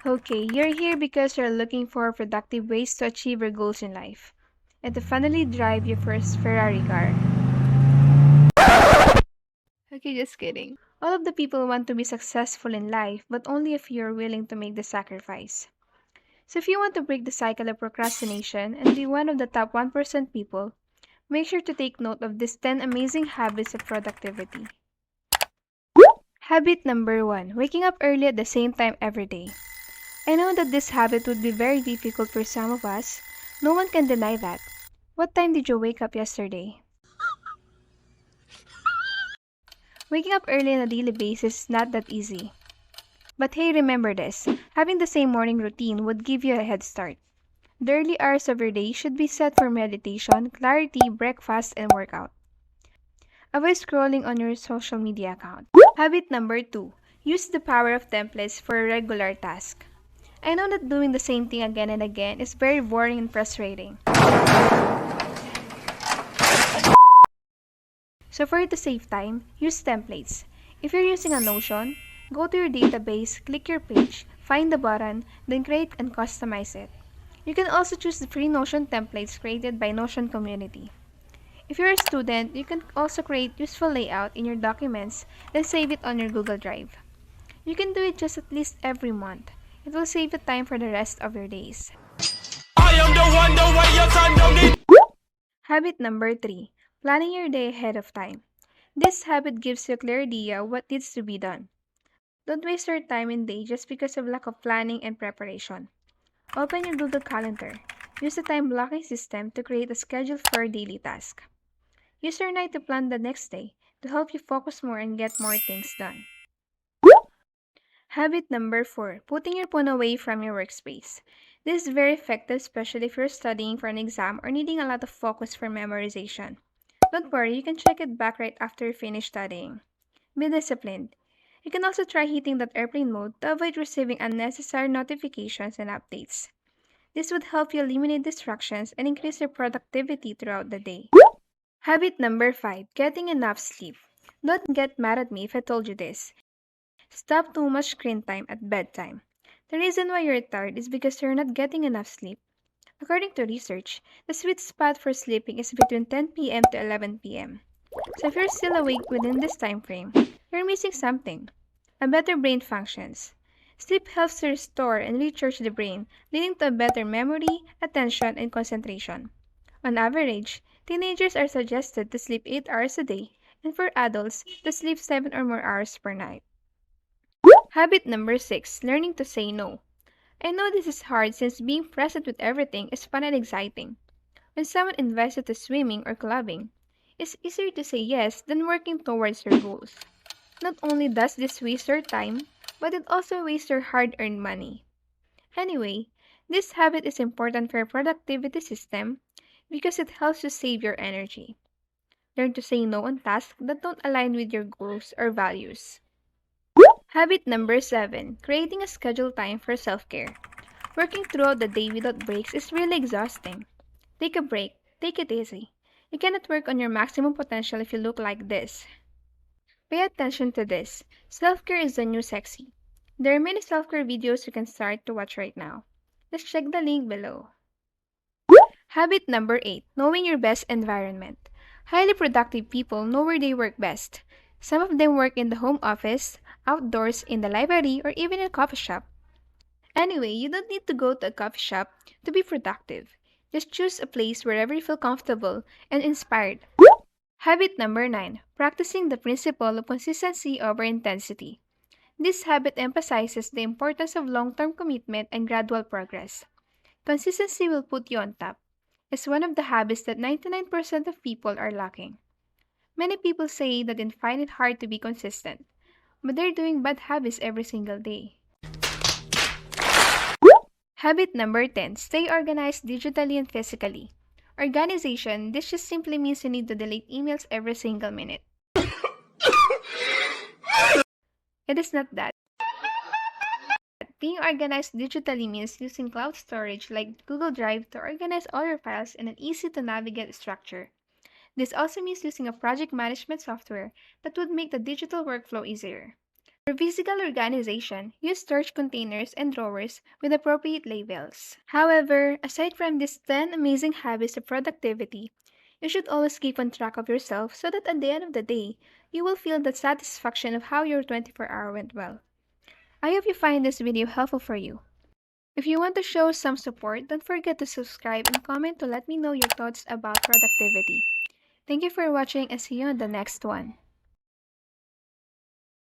Okay, you're here because you're looking for productive ways to achieve your goals in life and to finally drive your first Ferrari car. Okay, just kidding. All of the people want to be successful in life, but only if you're willing to make the sacrifice. So if you want to break the cycle of procrastination and be one of the top 1% people, make sure to take note of these 10 amazing habits of productivity. Habit number 1, waking up early at the same time every day. I know that this habit would be very difficult for some of us. No one can deny that. What time did you wake up yesterday? Waking up early on a daily basis is not that easy. But hey, remember this. Having the same morning routine would give you a head start. The early hours of your day should be set for meditation, clarity, breakfast, and workout. Avoid scrolling on your social media account. Habit number 2. Use the power of templates for a regular task. I know that doing the same thing again and again is very boring and frustrating. So for you to save time, use templates. If you're using a Notion, go to your database, click your page, find the button, then create and customize it. You can also choose the free Notion templates created by Notion community. If you're a student, you can also create useful layout in your documents, then save it on your Google Drive. You can do it just at least every month. It will save you time for the rest of your days. I am the way your son don't need. Habit number 3. Planning your day ahead of time. This habit gives you a clear idea of what needs to be done. Don't waste your time in day just because of lack of planning and preparation. Open your Google Calendar. Use the time blocking system to create a schedule for your daily task. Use your night to plan the next day to help you focus more and get more things done. Habit number 4. Putting your phone away from your workspace. This is very effective, especially if you're studying for an exam or needing a lot of focus for memorization. Don't worry, you can check it back right after you finish studying. Be disciplined. You can also try hitting that airplane mode to avoid receiving unnecessary notifications and updates. This would help you eliminate distractions and increase your productivity throughout the day. Habit number 5. Getting enough sleep. Don't get mad at me if I told you this. Stop too much screen time at bedtime. The reason why you're tired is because you're not getting enough sleep. According to research, the sweet spot for sleeping is between 10 p.m. to 11 p.m. So if you're still awake within this time frame, you're missing something. A better brain functions. Sleep helps to restore and recharge the brain, leading to a better memory, attention, and concentration. On average, teenagers are suggested to sleep 8 hours a day, and for adults, to sleep 7 or more hours per night. Habit number 6. Learning to say no. I know this is hard since being present with everything is fun and exciting. When someone invites you to swimming or clubbing, it's easier to say yes than working towards your goals. Not only does this waste your time, but it also wastes your hard earned money. Anyway, this habit is important for your productivity system because it helps you save your energy. Learn to say no on tasks that don't align with your goals or values. Habit number 7. Creating a scheduled time for self care. Working throughout the day without breaks is really exhausting. Take a break. Take it easy. You cannot work on your maximum potential if you look like this. Pay attention to this. Self-care is the new sexy. There are many self-care videos you can start to watch right now. Just check the link below. Habit number 8. Knowing your best environment. Highly productive people know where they work best. Some of them work in the home office, outdoors, in the library, or even in a coffee shop. Anyway, you don't need to go to a coffee shop to be productive. Just choose a place wherever you feel comfortable and inspired. Habit number 9. Practicing the principle of consistency over intensity. This habit emphasizes the importance of long-term commitment and gradual progress. Consistency will put you on top. It's one of the habits that 99% of people are lacking. Many people say that they find it hard to be consistent, but they're doing bad habits every single day. Habit number 10. Stay organized digitally and physically. Organization, this just simply means you need to delete emails every single minute. It is not that. Being organized digitally means using cloud storage like Google Drive to organize all your files in an easy to navigate structure. This also means using a project management software that would make the digital workflow easier. For physical organization, use storage containers and drawers with appropriate labels. However, aside from these 10 amazing habits of productivity, you should always keep on track of yourself so that at the end of the day, you will feel the satisfaction of how your 24-hour went well. I hope you find this video helpful for you. If you want to show some support, don't forget to subscribe and comment to let me know your thoughts about productivity. Thank you for watching and see you on the next one.